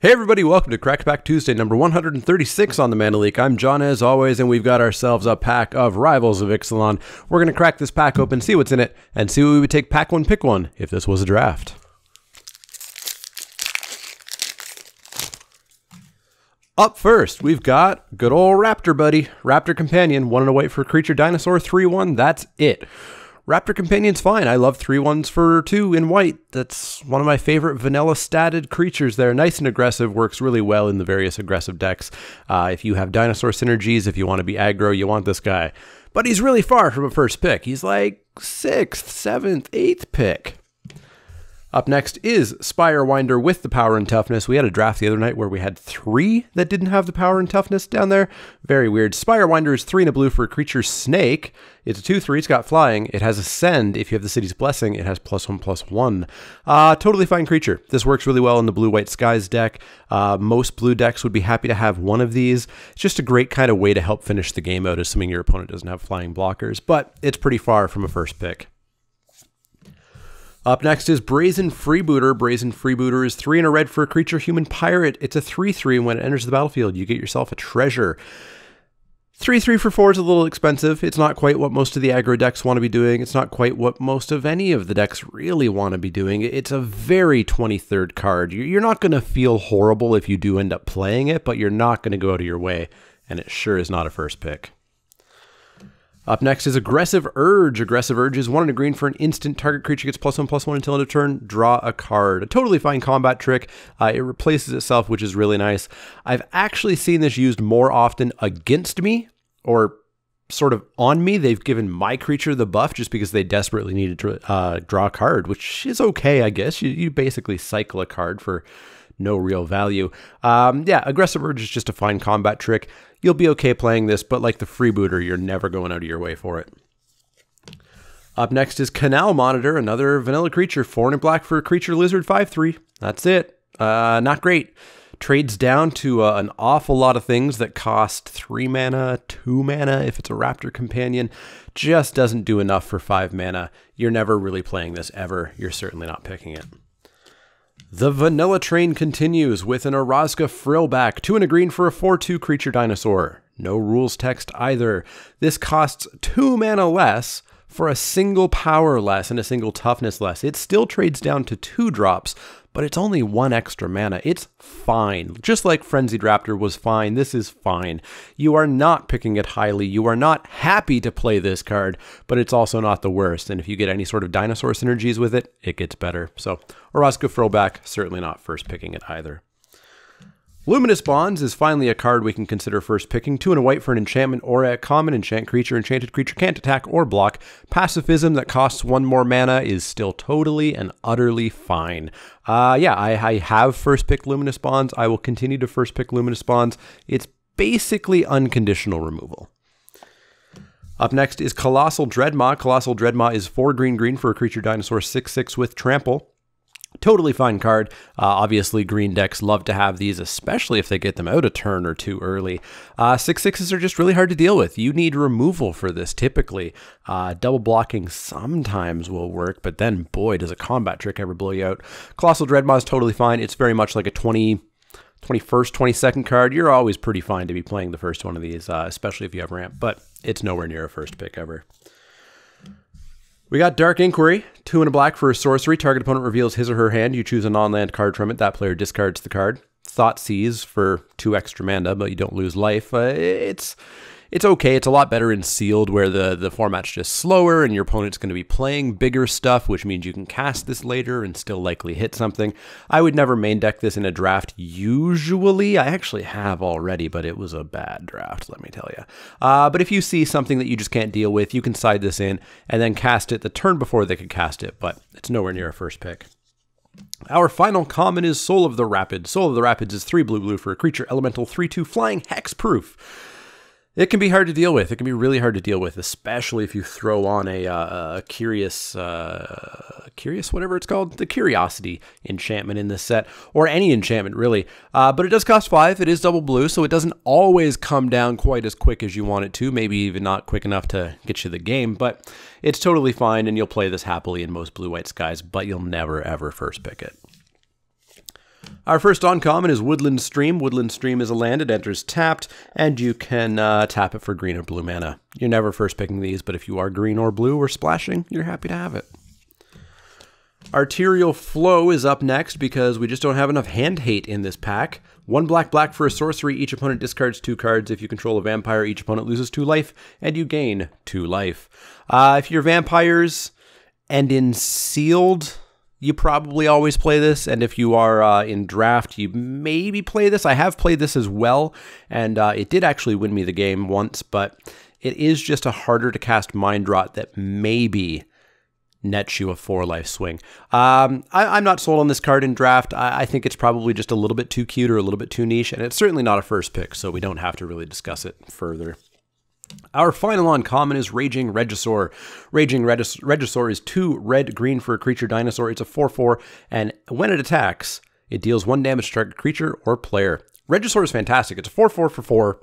Hey everybody, welcome to Crackpack Tuesday, number 136 on the Mana Leak. I'm John as always, and we've got ourselves a pack of Rivals of Ixalan. We're going to crack this pack open, see what's in it, and see what we would take pack one, pick one, if this was a draft. Up first, we've got good old Raptor buddy, Raptor Companion, 1 and a white for creature dinosaur, 3/1, that's it. Raptor Companion's fine. I love 3/1s for 2 in white. That's one of my favorite vanilla statted creatures there. Nice and aggressive, works really well in the various aggressive decks. If you have dinosaur synergies, if you want to be aggro, you want this guy. But he's really far from a first pick. He's like 6th, 7th, 8th pick. Up next is Spire Winder with the power and toughness. We had a draft the other night where we had 3 that didn't have the power and toughness down there. Very weird. Spire Winder is 3 and a blue for a creature snake. It's a 2/3, it's got flying. It has ascend. If you have the city's blessing, it has +1/+1. Totally fine creature. This works really well in the blue-white skies deck. Most blue decks would be happy to have one of these. It's just a great kind of way to help finish the game out, assuming your opponent doesn't have flying blockers, but it's pretty far from a first pick. Up next is Brazen Freebooter. Brazen Freebooter is 3 and a red for a creature human pirate. It's a 3/3, and when it enters the battlefield, you get yourself a treasure. 3/3 for 4 is a little expensive. It's not quite what most of the aggro decks want to be doing. It's not quite what most of any of the decks really want to be doing. It's a very 23rd card. You're not going to feel horrible if you do end up playing it, but you're not going to go out of your way, and it sure is not a first pick. Up next is AggressiveUrge. AggressiveUrge is 1 and a green for an instant. Target creature gets +1/+1 until end of turn. Draw a card. A totally fine combat trick. It replaces itself, which is really nice. I've actually seen this used more often against me, or sort of on me. They've given my creature the buff just because they desperately needed to draw a card, which is okay, I guess. You basically cycle a card for no real value. Yeah, AggressiveUrge is just a fine combat trick. You'll be okay playing this, but like the Freebooter, you're never going out of your way for it. Up next is Canal Monitor, another vanilla creature, 4 and black for a creature lizard, 5/3. That's it. Not great. Trades down to an awful lot of things that cost 3 mana, 2 mana if it's a Raptor Companion. Just doesn't do enough for 5 mana. You're never really playing this ever. You're certainly not picking it. The vanilla train continues with an Rasca frillback, 2 and a green for a 4/2 creature dinosaur. No rules text either. This costs 2 mana less for a single power less and a single toughness less. It still trades down to 2 drops, but it's only 1 extra mana. It's fine. Just like Frenzied Raptor was fine, this is fine. You are not picking it highly. You are not happy to play this card, but it's also not the worst. And if you get any sort of dinosaur synergies with it, it gets better. So, Rasca frillback, certainly not first picking it either. Luminous Bonds is finally a card we can consider first picking. 2 and a white for an enchantment or a common enchant creature. Enchanted creature can't attack or block. Pacifism that costs 1 more mana is still totally and utterly fine. Yeah, I have first picked Luminous Bonds. I will continue to first pick Luminous Bonds. It's basically unconditional removal. Up next is Colossal Dread. Colossal Dread is 4 green for a creature dinosaur, 6/6 with trample. Totally fine card. Obviously, green decks love to have these, especially if they get them out a turn or 2 early. 6/6s are just really hard to deal with. You need removal for this, typically. Double blocking sometimes will work, but then, boy, does a combat trick ever blow you out. Colossal Dread is totally fine. It's very much like a 21st, 22nd card. You're always pretty fine to be playing the first one of these, especially if you have ramp, but it's nowhere near a first pick ever. We got Dark Inquiry, 2 and a black for a sorcery. Target opponent reveals his or her hand. You choose a non-land card from it. That player discards the card. Thoughtseize for 2 extra mana, but you don't lose life. It's okay. It's a lot better in sealed, where the format's just slower and your opponent's going to be playing bigger stuff, which means you can cast this later and still likely hit something. I would never main deck this in a draft. Usually, I actually have already, but it was a bad draft, let me tell you. But if you see something that you just can't deal with, you can side this in and then cast it the turn before they could cast it, but it's nowhere near a first pick. Our final common is Soul of the Rapids. Soul of the Rapids is 3 blue for a creature elemental, 3/2 flying, hexproof. It can be hard to deal with. It can be really hard to deal with, especially if you throw on a curious, whatever it's called, the Curiosity enchantment in this set, or any enchantment really. But it does cost 5. It is double blue, so it doesn't always come down quite as quick as you want it to. Maybe even not quick enough to get you the game, but it's totally fine, and you'll play this happily in most blue-white skies, but you'll never ever first pick it. Our first uncommon is Woodland Stream. Woodland Stream is a land. It enters tapped, and you can tap it for green or blue mana. You're never first picking these, but if you are green or blue or splashing, you're happy to have it. Arterial Flow is up next because we just don't have enough hand hate in this pack. 1 black for a sorcery. Each opponent discards 2 cards. If you control a vampire, each opponent loses 2 life, and you gain 2 life. If you're vampires and in sealed, you probably always play this, and if you are in draft, you maybe play this. I have played this as well, and it did actually win me the game once, but it is just a harder to cast Mind Rot that maybe nets you a 4-life swing. I'm not sold on this card in draft. I think it's probably just a little bit too cute or a little bit too niche, and it's certainly not a first pick, so we don't have to really discuss it further. Our final uncommon is Raging Regisaur. Raging Regisaur is 2 red-green for a creature dinosaur. It's a 4/4, and when it attacks, it deals 1 damage to target creature or player. Regisaur is fantastic. It's a 4/4 for 4,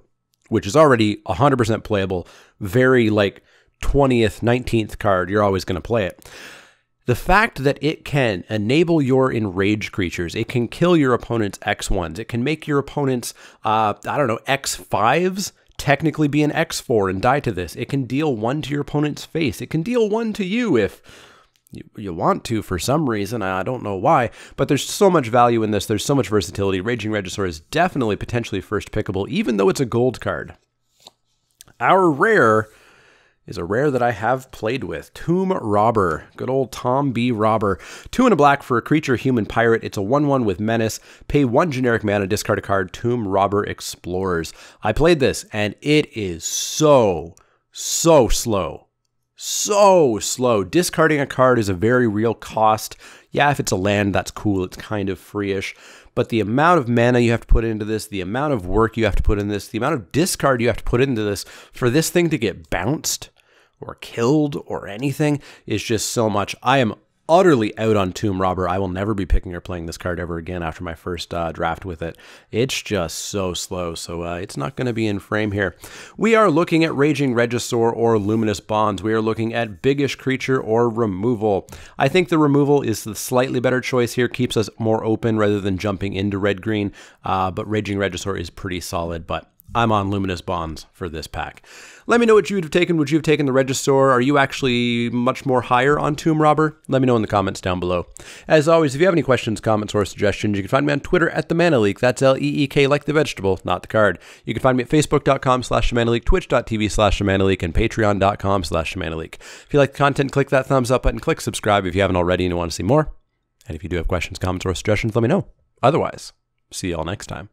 which is already 100% playable. Very, 20th, 19th card. You're always going to play it. The fact that it can enable your enraged creatures, it can kill your opponent's X1s, it can make your opponent's, X5s, technically be an X4 and die to this. It can deal 1 to your opponent's face. It can deal 1 to you if you want to for some reason. I don't know why, but there's so much value in this. There's so much versatility. Raging Regisaur is definitely potentially first pickable, even though it's a gold card. Our rare is a rare that I have played with. Tomb Robber. Good old Tom B. Robber. 2 and a black for a creature human pirate. It's a 1/1 with menace. Pay 1 generic mana, discard a card. Tomb Robber Explorers. I played this, and it is so slow. So slow. Discarding a card is a very real cost. Yeah, if it's a land, that's cool. It's kind of free-ish. But the amount of mana you have to put into this, the amount of work you have to put in this, the amount of discard you have to put into this for this thing to get bounced or killed or anything is just so much. I am utterly out on Tomb Robber. I will never be picking or playing this card ever again after my first draft with it. It's just so slow, so it's not going to be in frame here. We are looking at Raging Regisaur or Luminous Bonds. We are looking at Biggish Creature or Removal. I think the removal is the slightly better choice here, keeps us more open rather than jumping into red-green, but Raging Regisaur is pretty solid, but I'm on Luminous Bonds for this pack. Let me know what you would have taken. Would you have taken the Regisaur? Are you actually much more higher on Tomb Robber? Let me know in the comments down below. As always, if you have any questions, comments, or suggestions, you can find me on Twitter at The Mana Leak. That's L-E-E-K like the vegetable, not the card. You can find me at facebook.com/themanaleak, twitch.tv/themanaleak, and patreon.com/themanaleak. If you like the content, click that thumbs up button, click subscribe if you haven't already and you want to see more. And if you do have questions, comments, or suggestions, let me know. Otherwise, see y'all next time.